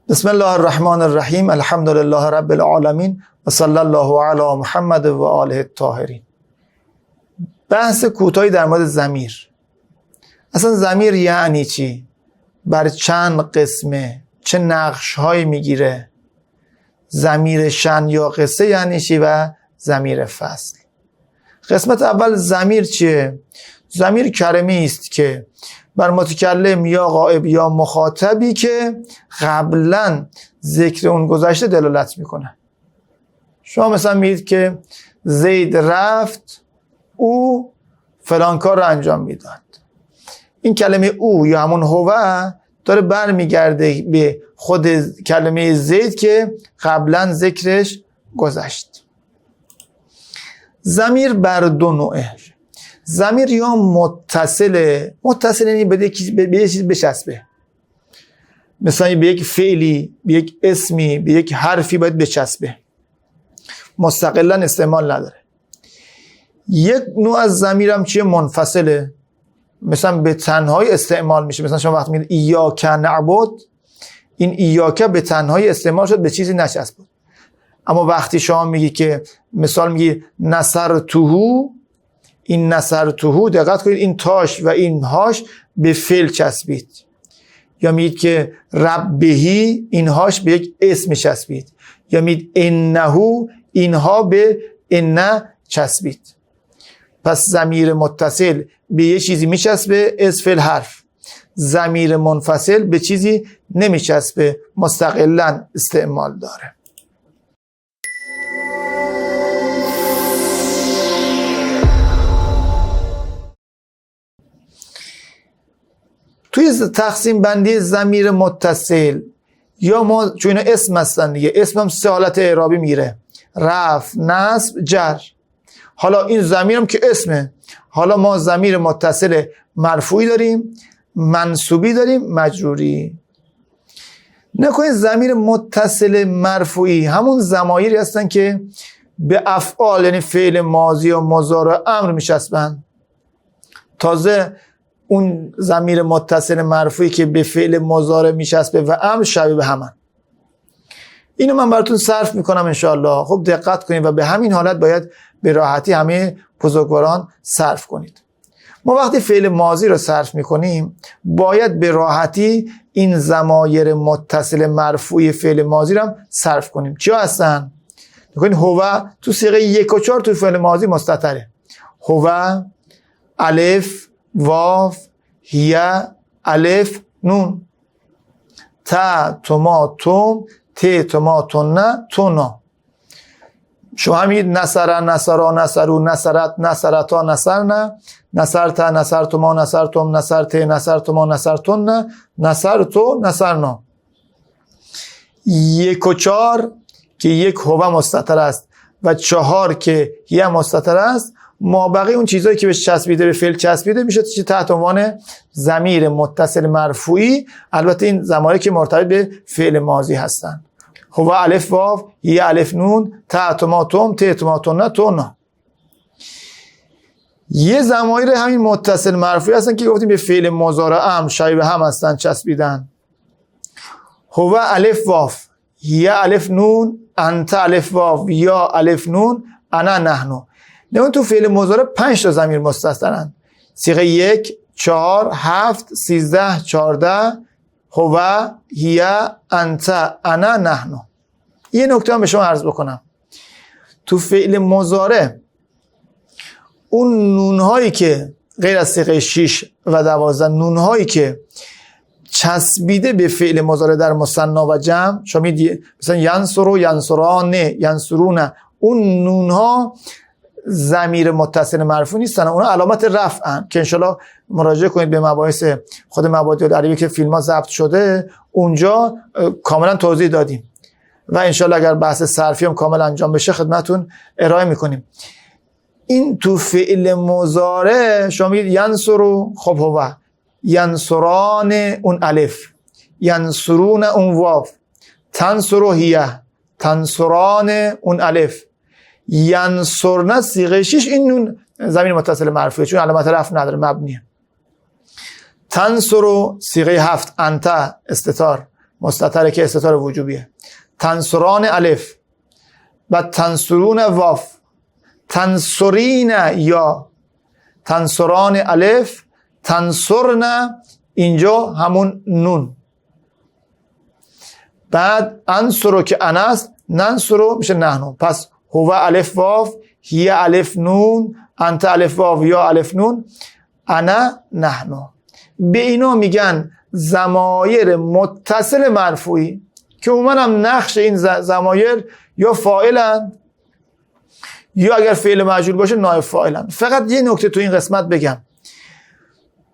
بسم الله الرحمن الرحیم. الحمد لله رب العالمین و صلی الله علی محمد و آله الطاهرین. بحث کوتاهی در مورد ضمیر. اصلا ضمیر یعنی چی؟ بر چند قسمه؟ چه نقش هایی میگیره؟ ضمیر شأن یا قصه یعنی چی و ضمیر فصل؟ قسمت اول ضمیر چیه؟ ضمیر کلمه‌ای است که بر متکلم یا غائب یا مخاطبی که قبلا ذکر اون گذشته دلالت میکنه. شما مثلا میگید که زید رفت، او فلان کار رو انجام میداد. این کلمه او یا همون هو داره برمیگرده به خود کلمه زید که قبلا ذکرش گذشت. ضمیر بر دو نوعه. ضمیر یا متصله یعنی به یه چیز بچسبه، مثلا به یک فعلی، به یک اسمی، به یک حرفی باید بچسبه، مستقلا استعمال نداره. یک نوع از ضمیر هم چیه؟ منفصله، مثلا به تنهایی استعمال میشه. مثلا شما وقتی میگید ایاک نعبد، این ایاک به تنهایی استعمال شد، به چیزی نچسبه. اما وقتی شما میگی که مثال میگی نصرتهو، این نصرتهو، دقت کنید این تاش و این هاش به فعل چسبید. یا میگید که ربهی، این هاش به یک اسم چسبید. یا میگید انهو، اینها به انه چسبید. پس ضمیر متصل به یه چیزی میچسبه، اسم فعل حرف. ضمیر منفصل به چیزی نمیچسبه، مستقلا استعمال داره. توی تقسیم بندی ضمیر متصل یا ما چون اینا اسم هستن دیگه، اسم هم سه حالت اعرابی میره: رفع، نصب، جر. حالا این ضمیر هم که اسمه، حالا ما ضمیر متصل مرفوعی داریم، منصوبی داریم، مجروری. نکنید ضمیر متصل مرفوعی همون ضمایری هستن که به افعال یعنی فعل ماضی و مضارع امر میچسبن. تازه اون ضمیر متصل مرفوعی که به فعل مضارع میچسبه و امر شبیه به همن. اینو من براتون صرف میکنم انشاءالله. خب دقت کنید و به همین حالت باید به راحتی همه بزرگواران صرف کنید. ما وقتی فعل ماضی رو صرف میکنیم باید به راحتی این ضمایر متصل مرفوعی فعل ماضی رو هم صرف کنیم. چیا هستن؟ نکنید هو تو صیغه 1 و 4 تو فعل ماضی مستتره. هو، الف، واو، هی، الف، نون. تا، تما، توم، ت، تما، تونه، تونا. شما همید نصر، نصرا، نصرو، نصرت، نصرتا، نصرنا، نصرت، نصرتما، نصرتم، نصرت، نصرتما، نصرتن، نصرتو، نصرنا. 1 و 4 که 1 هو مستتر است و 4 که هی مستتر است، مابقی اون چیزایی که بهش چسبیده، به فعل چسبیده، میشه تحت عنوان ضمیر متصل مرفوعی. البته این ضمایری که مرتبط به فعل ماضی هستن: هو، الف، واو، هی، الف، نون، تا، تما، توم، ت، تما، تونه، تونا. یه ضمایر همین متصل مرفوعی هستن که گفتیم به فعل مضارع امر شبیه هم هستن، چسبیدن. هو، الف، واو، هی، الف، نون، انت، الف، واو، یا الف، نون، انا، نحنو. نمون تو فعل مضارع 5 تا ضمیر مستترن: صیغه 1، 4، 7، 13، 14. هو، هی، انت، انا، نحنو. یه نکته هم به شما عرض بکنم. تو فعل مضارع اون نونهایی که غیر از صیغه 6 و 12، نونهایی که چسبیده به فعل مضارع در مثنا و جمع، شما میگید مثلا ینصرو، ینصران، ینصرون، اون نونها ضمیر متصل مرفوع نیستن، اون علامت رفعن که انشالله مراجعه کنید به مباحث خود مبادئ العربی که فیلم ها ضبط شده، اونجا کاملا توضیح دادیم و انشالله اگر بحث صرفی هم کامل انجام بشه خدمتون ارائه میکنیم. این تو فعل مضارع شما میگید ینصرو، خب هو، ینصران اون الف، ینصرون اون واو، تنصرو هیه، تنصران اون الف، ینصرن صیغه 6 این نون ضمیر متصل مرفوعه چون علامت رفع نداره، مبنیه. تنصرو صیغه 7 انت استتار، مستتره که استتار وجوبیه. تنصران الف و تنصرون واف، تنصرین یا، تنصران الف، تنصرن اینجا همون نون. بعد انصرو که انست، ننصرو میشه نحنو. پس هو الف واف، هی الف نون، انت الف واو یا الف نون، انا نحنو. به اینا میگن ضمایر متصل مرفوعی که عموما هم نقش این ضمایر یا فاعلن یا اگر فعل مجهول باشه نایب فاعلن. فقط یه نکته تو این قسمت بگم،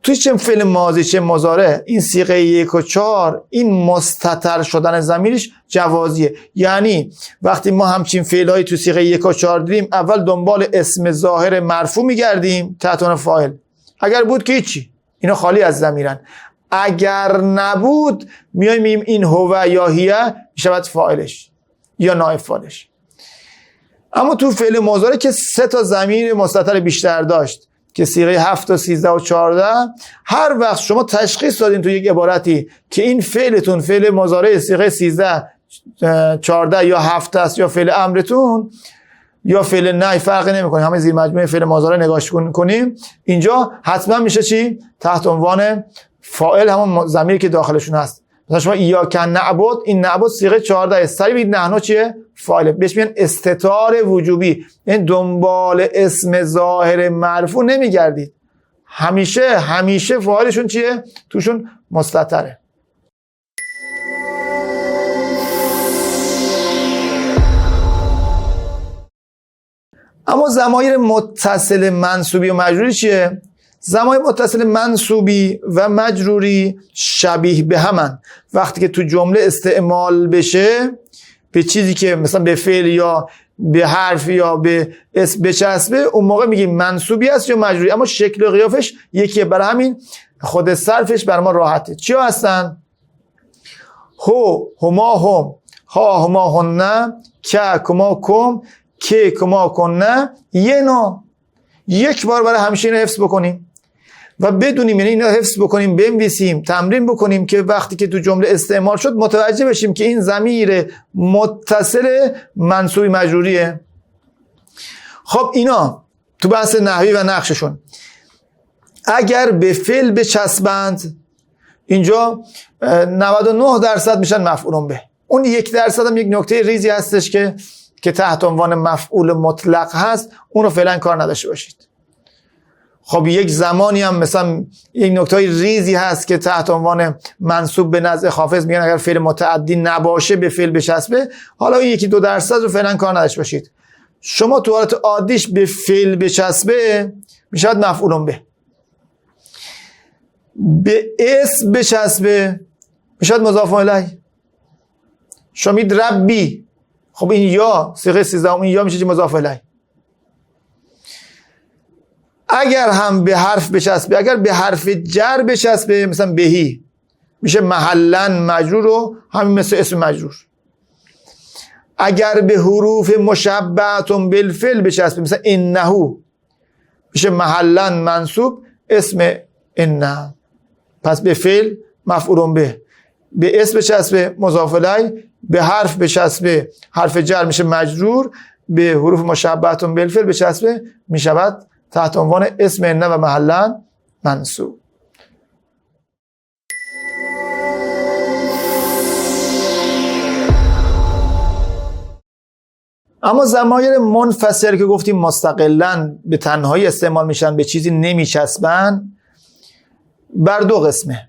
توی چه فعل ماضی چه مضارع این صیغه 1 و 4 این مستتر شدن ضمیرش جوازیه. یعنی وقتی ما همچین فعلایی تو صیغه 1 و 4 دیدیم، اول دنبال اسم ظاهر مرفوع میگردیم تحت عنوان فاعل. اگر بود که هیچی، اینا خالی از ضمیرن. اگر نبود میایم میگیم این هو یا هیه میشود فاعلش یا نائب فاعلش. اما تو فعل مضارع که 3 تا ضمیر مستتر بیشتر داشت که صیغه 7 و 13 و 14، هر وقت شما تشخیص دادین تو یک عبارتی که این فعلتون فعل مضارع صیغه 13 14 یا 7 است یا فعل امرتون یا فعل نهی، فرقی نمیکنه، همه زیر مجموعه فعل مضارع نگاش کنیم، اینجا حتما میشه چی؟ تحت عنوان فاعل همون ضمیری که داخلشون هست. مثلا شما ایاک نعبد، این نعبد صیغه 14 است، سری بگید نحنو چیه؟ فاعل. بهش میگن استتار وجوبی. این دنبال اسم ظاهر مرفوع نمیگردید، همیشه فاعلشون چیه؟ توشون مستتره. اما ضمایر متصل منصوبی و مجروری چیه؟ ضمایر متصل منصوبی و مجروری شبیه به همن. وقتی که تو جمله استعمال بشه به چیزی که مثلا به فعل یا به حرف یا به اسم بچسبه، اون موقع میگیم منصوبی است یا مجروری. اما شکل و قیافش یکیه، برای همین خود صرفش بر ما راحته. چیا هستن؟ هو، هما هم، ها هما هنه، که کما کم، که کما کنه، یه نوع. یک بار برای همیشه اینو حفظ بکنیم و بدونیم، یعنی اینو حفظ بکنیم، بنویسیم، تمرین بکنیم که وقتی که تو جمله استعمال شد متوجه بشیم که این ضمیر متصل منصوبی مجروریه. خب اینا تو بحث نحوی و نقششون اگر به فعل بچسبند، اینجا 99% میشن مفعول به. اون 1% هم یک نکته ریزی هستش که تحت عنوان مفعول مطلق هست، اون رو فعلا کار نداشته باشید. خب یک زمانی هم مثلا یک نکته ریزی هست که تحت عنوان منصوب به نزد حافظ میگن اگر فعل متعدی نباشه به فعل بچسبه. حالا این 1-2% رو فعلا کار نداشته باشید. شما تو حالت عادیش به فعل بچسبه میشود مفعول به اسم بچسبه میشود مضاف الیه. شما میگید ربی، خب این یا صیغه 13 این یا میشه مضاف الیه. اگر هم به حرف بچسبه، اگر به حرف جر بچسبه، مثلا بهی میشه محلا مجرور و همین مثل اسم مجرور. اگر به حروف مشبهتون بالفعل بچسبه، مثلا انه میشه محلا منصوب اسم انه. پس به فعل مفعول به اسم بچسبه مضاف الیه، به حرف بچسبه حرف جر میشه مجرور، به حروف مشبهتون بالفعل بچسبه میشود تحت عنوان اسم انه و محلا منصوب. اما ضمایر منفصل که گفتیم مستقلاً به تنهایی استعمال میشن، به چیزی نمیچسبن، بر 2 قسمه.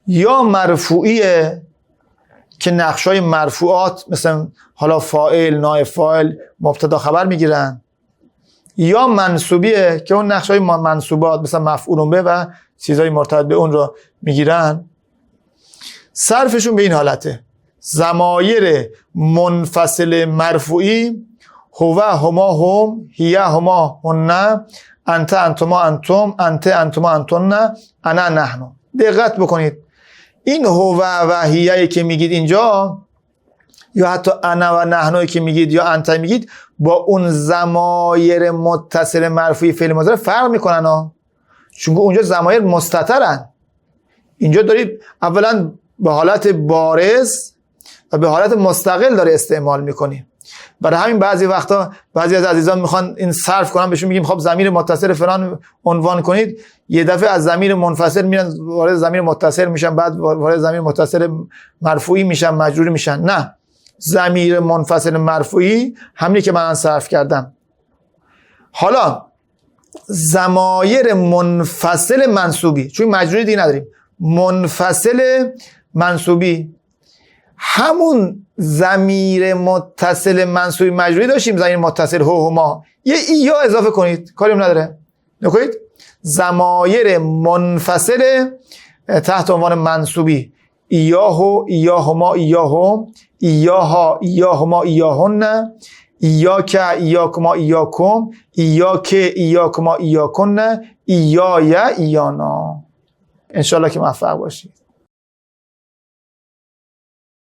یا مرفوعیه که نقشای مرفوعات مثلا حالا فاعل، نائب فاعل، مبتدا خبر میگیرن، یا منصوبیه که اون نقشای منصوبات مثلا مفعول به و چیزای مرتبط به اون رو میگیرن. صرفشون به این حالته: ضمایر منفصل مرفوعی هو هما هم، هیه هما هن، انت انتما انتم، انت انتما انتن، انا نحن. دقت بکنید این هو و هیه که میگید اینجا، یا حتی انا و نحنوی که میگید یا انت میگید، با اون ضمایر متصل مرفوعی فعل مضارع فرق میکنن ها. چون اونجا ضمایر مستترن. اینجا دارید اولا به حالت بارز و به حالت مستقل داره استعمال میکنی. برای همین بعضی وقتا بعضی از عزیزان میخوان این صرف کنن، بهشون میگیم خب ضمیر متصل فلان عنوان کنید، یه دفعه از ضمیر منفصل میرن وارد ضمیر متصل میشن، بعد وارد ضمیر متصل مرفوعی میشن، مجروری میشن. نه، ضمیر منفصل مرفوعی همینی که من صرف کردم. حالا ضمایر منفصل منصوبی، چون مجروری دیگه نداریم، منفصل منصوبی، همون ضمیر متصل منصوبی مجروری داشتیم، ضمیر متصل هو هما، یه یا اضافه کنید، کاری هم نداره. نکنید ضمایر منفصل تحت عنوان منصوبی، ایاهو، ایاهما، ایاهم، ایاها، ایاهما، ایاهن، ایاک، ایاکما، ایاکم، ایاک، ایاکما، ایاکن، ایای، ایانا. انشالله که موفق باشید.